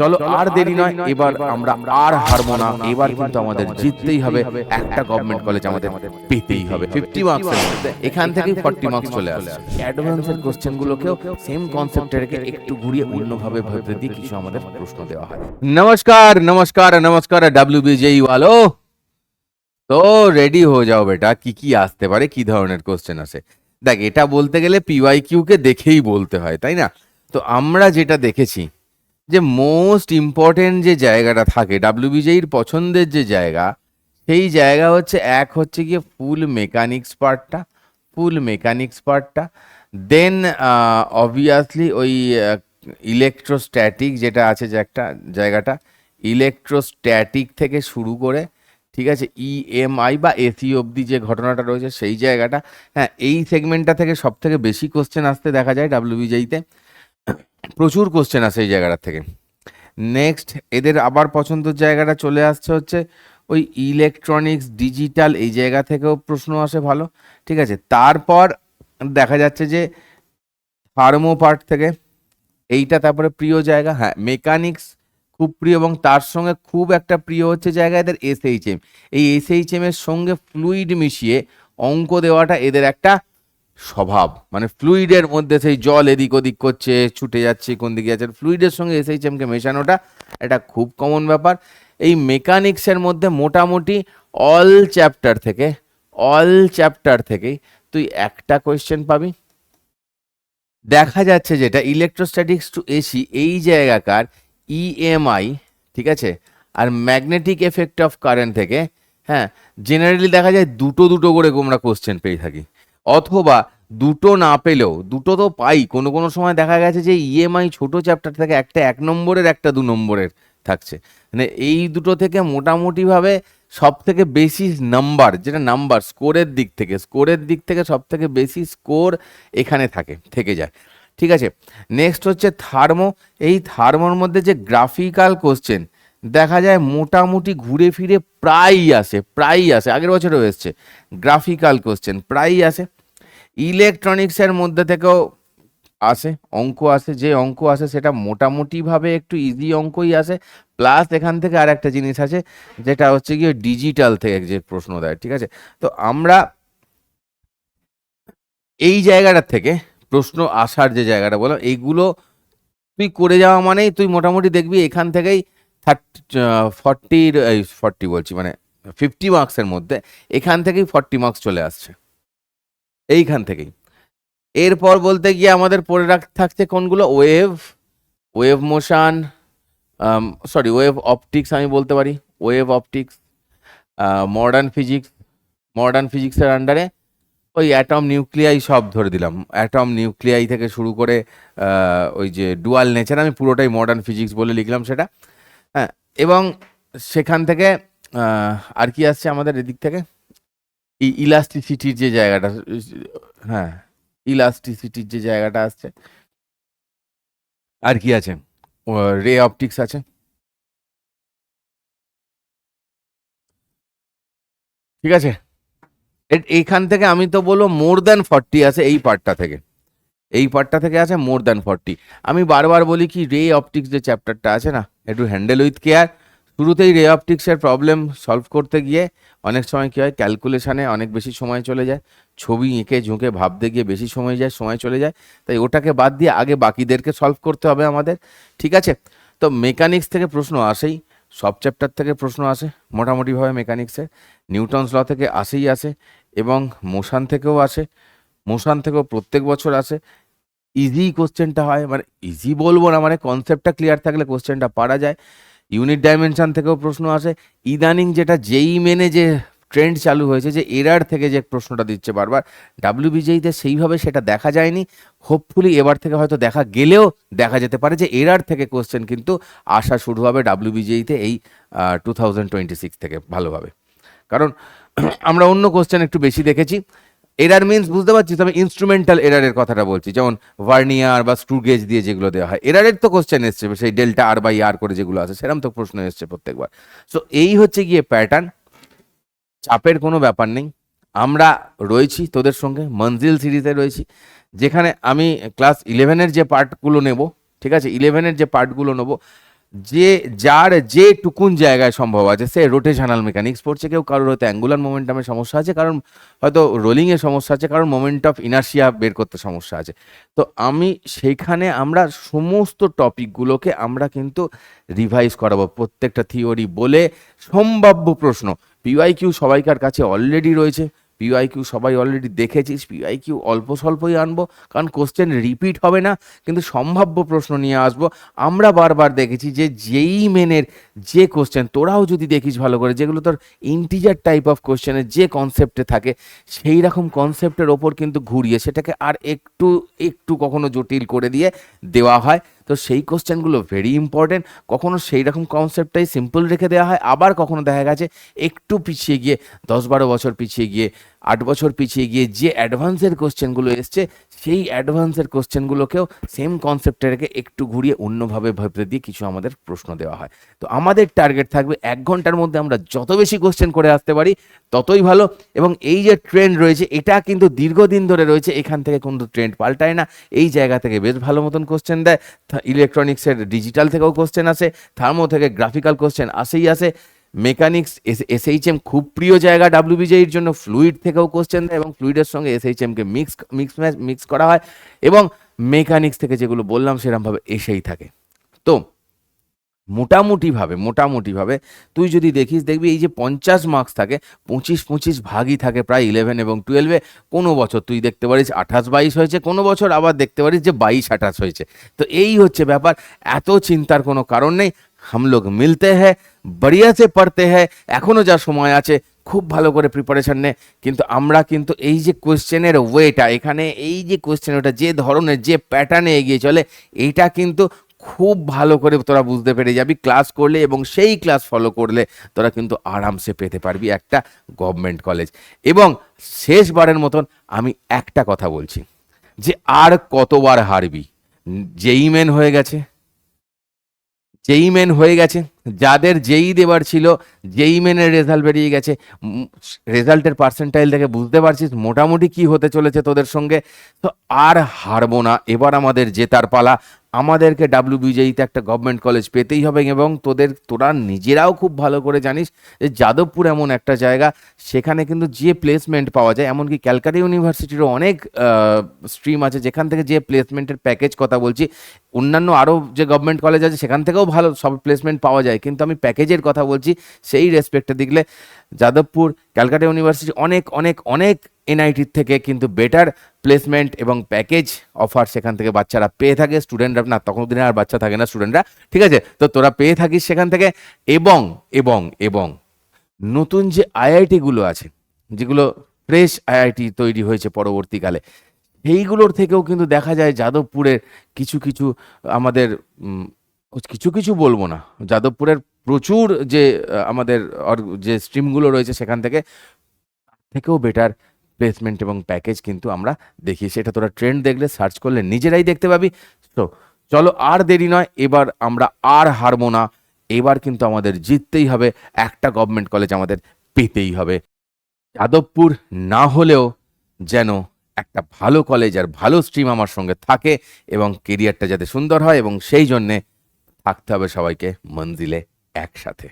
চলো আর দেরি নয়, এবার আমরা আর হারবো না, এবার কিন্তু আমাদের জিততেই হবে, একটা গভর্নমেন্ট কলেজ আমাদের পেতেই হবে 50 মার্কসের মধ্যে। এখান থেকেই 40 মার্কস চলে আসছে। অ্যাডভান্সের কোশ্চেন গুলোকেও সেম কনসেপ্টে রেখে একটু ঘুরিয়ে অন্যভাবে ভাবতে দিয়ে কিছু আমাদের প্রশ্ন দেওয়া হয়। নমস্কার নমস্কার নমস্কার WBJEE वालो, তো রেডি হয়ে যাও বেটা, কি কি আসতে পারে, কি ধরনের কোশ্চেন আসে। দেখ, এটা বলতে গেলে PYQ কে দেখেই বলতে হয়, তাই না? তো আমরা যেটা দেখেছি যে মোস্ট ইম্পর্টেন্ট যে জায়গাটা থাকে WBJEE পছন্দের যে জায়গা, সেই জায়গা হচ্ছে এক হচ্ছে গিয়ে ফুল মেকানিক্স পার্টটা, দেন অবভিয়াসলি ওই ইলেকট্রোস্ট্যাটিক যেটা আছে, যে একটা জায়গাটা ইলেকট্রোস্ট্যাটিক থেকে শুরু করে, ঠিক আছে, EMI বা AC অবধি যে ঘটনাটা রয়েছে সেই জায়গাটা। হ্যাঁ, এই সেগমেন্টটা থেকে সব থেকে বেশি কোশ্চেন আসতে দেখা যায় WBJEE-তে, প্রচুর কোশ্চেন আসে এই জায়গাটা থেকে। নেক্সট এদের আবার পছন্দের জায়গাটা চলে আসছে হচ্ছে ওই ইলেকট্রনিক্স ডিজিটাল, এই জায়গা থেকেও প্রশ্ন আসে ভালো, ঠিক আছে। তারপর দেখা যাচ্ছে যে থার্মো পার্ট থেকে এইটা তারপরে প্রিয় জায়গা, হ্যাঁ মেকানিক্স খুব প্রিয়, এবং তার সঙ্গে খুব একটা প্রিয় হচ্ছে জায়গা এদের SHM। এই SHM এর সঙ্গে ফ্লুইড মিশিয়ে অঙ্ক দেওয়াটা এদের একটা স্বভাব, মানে ফ্লুইডের মধ্যে সেই জল এদিক ওদিক করছে, ছুটে যাচ্ছে, কোন দিকে যাচ্ছে, ফ্লুইডের সঙ্গে SHM কে মেশানোটা এটা খুব কমন ব্যাপার। এই মেকানিক্সের মধ্যে মোটামুটি অল চ্যাপ্টার থেকেই তুই একটা কোয়েশ্চেন পাবি। দেখা যাচ্ছে যেটা ইলেকট্রোস্ট্যাটিক্স টু AC এই জায়গাকার EMI, ঠিক আছে, আর ম্যাগনেটিক এফেক্ট অফ কারেন্ট থেকে, হ্যাঁ জেনারেলি দেখা যায় দুটো দুটো করে আমরা কোশ্চেন পেয়ে থাকি, অথবা দুটো না পেলেও দুটো তো পাই, কোনো কোনো সময় দেখা গেছে যে EMI ছোট চ্যাপ্টার থেকে একটা 1 নম্বরের একটা 2 নম্বরের থাকছে। মানে এই দুটো থেকে মোটামুটিভাবে সব থেকে বেশি নাম্বার, যেটা নাম্বার স্কোরের দিক থেকে সব থেকে বেশি স্কোর এখানে থেকে যায়, ঠিক আছে। নেক্সট হচ্ছে থার্মো। এই থার্মোর মধ্যে যে গ্রাফিক্যাল কোশ্চেন দেখা যায় মোটামুটি ঘুরে ফিরে প্রায়ই আসে, আগের বছরও এসছে, গ্রাফিক্যাল কোশ্চেন প্রায়ই আসে। ইলেকট্রনিক্সের মধ্যে থেকেও যে অঙ্ক আসে সেটা মোটামুটিভাবে একটু ইজি অঙ্কই আসে, প্লাস এখান থেকে আর একটা জিনিস আছে যেটা হচ্ছে গিয়ে ডিজিটাল থেকে যে প্রশ্ন দেয়, ঠিক আছে। তো আমরা এই জায়গাটার থেকে প্রশ্ন আসার যে জায়গাটা বললাম, এইগুলো তুই করে যাওয়া মানেই তুই মোটামুটি দেখবি এখান থেকেই 40 বলছি, মানে 50 মার্কসের মধ্যে এখান থেকেই 40 মার্কস চলে আসছে এইখান থেকেই। এরপর বলতে গিয়ে আমাদের পড়ে থাকছে কোনগুলো, ওয়েভ মোশন, ওয়েভ অপটিক্স, আমি বলতে পারি ওয়েভ অপটিক্স, মডার্ন ফিজিক্সের আন্ডারে ওই অ্যাটম নিউক্লিয়াই সব ধরে দিলাম, অ্যাটম নিউক্লিয়াই থেকে শুরু করে ওই যে ডুয়াল নেচার, আমি পুরোটাই মডার্ন ফিজিক্স বলে লিখলাম সেটা, হ্যাঁ। এবং সেখান থেকে আর কি আসছে আমাদের এদিক থেকে, ইলাস্টিসিটির যে জায়গাটা, হ্যাঁ ইলাস্টিসিটির যে জায়গাটা আসছে, আর কি আছে, রে অপটিক্স আছে, ঠিক আছে। এইখান থেকে আমি তো বলবো মোর দ্যান 40 আছে এই পার্টটা থেকে আছে মোর দ্যান 40। আমি বারবার বলি কি, রে অপটিক্স যে চ্যাপ্টারটা আছে না, একটু হ্যান্ডেল উইথ কেয়ার। শুরুতেই রে অপটিক্সের প্রবলেম সলভ করতে গিয়ে অনেক সময় কী হয়, ক্যালকুলেশানে অনেক বেশি সময় চলে যায়, ছবি এঁকে ঝুঁকে ভাবতে গিয়ে বেশি সময় চলে যায়, তাই ওটাকে বাদ দিয়ে আগে বাকিদেরকে সলভ করতে হবে আমাদের, ঠিক আছে। তো মেকানিক্স থেকে প্রশ্ন আসেই, সব চ্যাপ্টার থেকে প্রশ্ন আসে মোটামুটিভাবে মেকানিক্সে, নিউটনস ল থেকে আসে, এবং মোশন থেকেও প্রত্যেক বছর আসে। ইজি কোশ্চেনটা হয়, মানে ইজি বলবো না, মানে কনসেপ্টটা ক্লিয়ার থাকলে কোশ্চেনটা পারা যায়। ইউনিট ডাইমেনশন থেকেও প্রশ্ন আসে। ইদানিং যেটা যেই মেনে যে ট্রেন্ড চালু হয়েছে, যে এরার থেকে যে প্রশ্নটা দিচ্ছে বারবার, WBJEE-তে সেইভাবে সেটা দেখা যায়নি। হোপফুলি এবার থেকে হয়তো দেখা গেলেও দেখা যেতে পারে যে এরার থেকে কোশ্চেন কিন্তু আসা শুরু হবে WBJEE-তে এই 2026 থেকে ভালোভাবে। কারণ আমরা অন্য কোশ্চেন একটু বেশি দেখেছি। এরার মিন্স বুঝতে পারছিস, আমি ইনস্ট্রুমেন্টাল এরারের কথাটা বলছি, যেমন ভার্নিয়ার বা স্ক্রু গেজ দিয়ে যেগুলো দেওয়া হয়, এরারের তো কোশ্চেন এসছে, সেই ডেল্টা R/R করে যেগুলো আছে সেরকম তো প্রশ্ন এসছে প্রত্যেকবার। সো এই হচ্ছে গিয়ে প্যাটার্ন, চাপের কোনো ব্যাপার নেই। আমরা রয়েছি তোদের সঙ্গে, মঞ্জিল সিরিজে রয়েছি, যেখানে আমি ক্লাস 11-এর যে পার্টগুলো নেব, ঠিক আছে, 11-এর যে পার্টগুলো নেব যে যার যেটুকুন জায়গায় সম্ভব আছে, সে রোটেশনাল মেকানিক্স পড়ছে, কেউ কারোর হয়তো অ্যাঙ্গুলার মোমেন্টামের সমস্যা আছে, কারণ হয়তো রোলিংয়ের সমস্যা আছে, কারণ মোমেন্ট অফ ইনার্শিয়া বের করতে সমস্যা আছে। তো আমি সেইখানে আমরা সমস্ত টপিকগুলোকে আমরা কিন্তু রিভাইজ করাবো, প্রত্যেকটা থিওরি বলে সম্ভাব্য প্রশ্ন। পিওয়াইকিউ সবাইকার কাছে অলরেডি রয়েছে, পিওয়াইকিউ সবাই অলরেডি দেখেছিস, পিওয়াইকিউ অল্প স্বল্পই আনবো, কারণ কোশ্চেন রিপিট হবে না, কিন্তু সম্ভাব্য প্রশ্ন নিয়ে আসবো। আমরা বারবার দেখেছি যে যেই মেনের যে কোশ্চেন, তোরাও যদি দেখিস ভালো করে, যেগুলো তোর ইন্টিজার টাইপ অফ কোশ্চেনের যে কনসেপ্টে থাকে, সেই রকম কনসেপ্টের ওপর কিন্তু ঘুরিয়ে সেটাকে আর একটু একটু কখনো জটিল করে দিয়ে দেওয়া হয়। তো সেই কোশ্চেনগুলো ভেরি ইম্পর্টেন্ট। কখনো সেই রকম কনসেপ্টটাই সিম্পল রেখে দেওয়া হয়, আবার কখনো দেখা গেছে একটু পিছিয়ে গিয়ে 10-12 বছর পিছিয়ে গিয়ে, 8 বছর পিছিয়ে গিয়ে যে অ্যাডভান্সের কোশ্চেনগুলো এসছে, সেই অ্যাডভান্সের কোশ্চেনগুলোকেও সেম কনসেপ্টে রেখে একটু ঘুরিয়ে অন্যভাবে ভাবতে দিয়ে কিছু আমাদের প্রশ্ন দেওয়া হয়। তো আমাদের টার্গেট থাকবে 1 ঘন্টার মধ্যে আমরা যত বেশি কোশ্চেন করে আসতে পারি ততই ভালো। এবং এই যে ট্রেন্ড রয়েছে, এটা কিন্তু দীর্ঘদিন ধরে রয়েছে, এখান থেকে কিন্তু ট্রেন্ড পাল্টায় না। এই জায়গা থেকে বেশ ভালো মতন কোশ্চেন দেয়। ইলেকট্রনিক্সের ডিজিটাল থেকেও কোশ্চেন আসে, থার্মো থেকে গ্রাফিক্যাল কোশ্চেন আসেই আসে। মেকানিক্স এসএইচএম খুব প্রিয় জায়গা ডাব্লিউবিজেইর জন্য, ফ্লুইড থেকেও কোশ্চেন দেয় এবং ফ্লুইডের সঙ্গে এসএইচএমকে মিক্স করা হয়, এবং মেকানিক্স থেকে যেগুলো বললাম সেরকমভাবে এসেই থাকে। তো মোটামুটিভাবে তুই যদি দেখিস, দেখবি এই যে 50 মার্কস থাকে, 25 ভাগই থাকে প্রায় 11 এবং 12-এ। কোনো বছর তুই দেখতে পারিস 28-22 হয়েছে, কোনো বছর আবার দেখতে পারিস যে 22-28 হয়েছে। তো এই হচ্ছে ব্যাপার, এত চিন্তার কোনো কারণ নেই। হাম লোগ মিলতে হ্যায়, বড়িয়া সে পড়তে হ্যায়, এখনও যা সময় আছে খুব ভালো করে প্রিপারেশন নে। কিন্তু আমরা কিন্তু এই যে কোশ্চেনের ওয়েটা, এখানে এই যে কোশ্চেন ওটা যে ধরনের, যে প্যাটার্নে এগিয়ে চলে, এইটা কিন্তু খুব ভালো করে তোরা বুঝতে পেরে যাবি ক্লাস করলে, এবং সেই ক্লাস ফলো করলে তোরা কিন্তু আরামসে পেতে পারবি একটা গভর্নমেন্ট কলেজ। এবং শেষবারের মতন আমি একটা কথা বলছি, যে আর কতবার হারবি? যেই মেন হয়ে গেছে, যেই মেন হয়ে গেছে, যাদের যেই দেবার ছিল, যেই মেনের রেজাল্ট বেরিয়ে গেছে, রেজাল্টের পার্সেন্টাইল থেকে বুঝতে পারছিস মোটামুটি কি হতে চলেছে তোদের সঙ্গে। তো আর হারবো না, এবার আমাদের জেতার পালা। আমাদেরকে ডাব্লিউবিজেইতে একটা গভর্নমেন্ট কলেজ পেতেই হবে, এবং তোরা নিজেরাও খুব ভালো করে জানিস যে যাদবপুর এমন একটা জায়গা, সেখানে কিন্তু যে প্লেসমেন্ট পাওয়া যায়, এমনকি ক্যালকাটা ইউনিভার্সিটিরও অনেক স্ট্রিম আছে যেখান থেকে যে প্লেসমেন্টের প্যাকেজ কথা বলছি, অন্যান্য আরও যে গভর্নমেন্ট কলেজ আছে সেখান থেকেও ভালো সব প্লেসমেন্ট পাওয়া যায়, কিন্তু আমি প্যাকেজের কথা বলছি। সেই রেসপেক্টে দেখলে যাদবপুর, ক্যালকাটা ইউনিভার্সিটি অনেক অনেক অনেক এনআইটির থেকে কিন্তু বেটার প্লেসমেন্ট এবং প্যাকেজ অফার সেখান থেকে বাচ্চারা পেয়ে থাকে। স্টুডেন্টরা না, তখন দিনে আর বাচ্চা থাকে না, স্টুডেন্টরা, ঠিক আছে? তো তোরা পেয়ে থাকিস সেখান থেকে। এবং এবং এবং নতুন যে আইআইটিগুলো আছে, যেগুলো ফ্রেশ আইআইটি তৈরি হয়েছে পরবর্তীকালে, এইগুলোর থেকেও কিন্তু দেখা যায় যাদবপুরের কিছু কিছু আমাদের কিছু কিছু বলবো না, যাদবপুরের প্রচুর যে আমাদের যে স্ট্রিমগুলো রয়েছে সেখান থেকে থেকেও বেটার প্লেসমেন্ট এবং প্যাকেজ কিন্তু আমরা দেখি। সেটা তোরা ট্রেন্ড দেখলে, সার্চ করলে নিজেরাই দেখতে পাবি। তো চলো, আর দেরি নয়, এবার আমরা আর হারবো না, এবার কিন্তু আমাদের জিততেই হবে, একটা গভর্নমেন্ট কলেজ আমাদের পেতেই হবে। যাদবপুর না হলেও যেন একটা ভালো কলেজ আর ভালো স্ট্রিম আমার সঙ্গে থাকে, এবং কেরিয়ারটা যাতে সুন্দর হয়, এবং সেই জন্যে থাকতে হবে সবাইকে মঞ্জিলে একসাথে।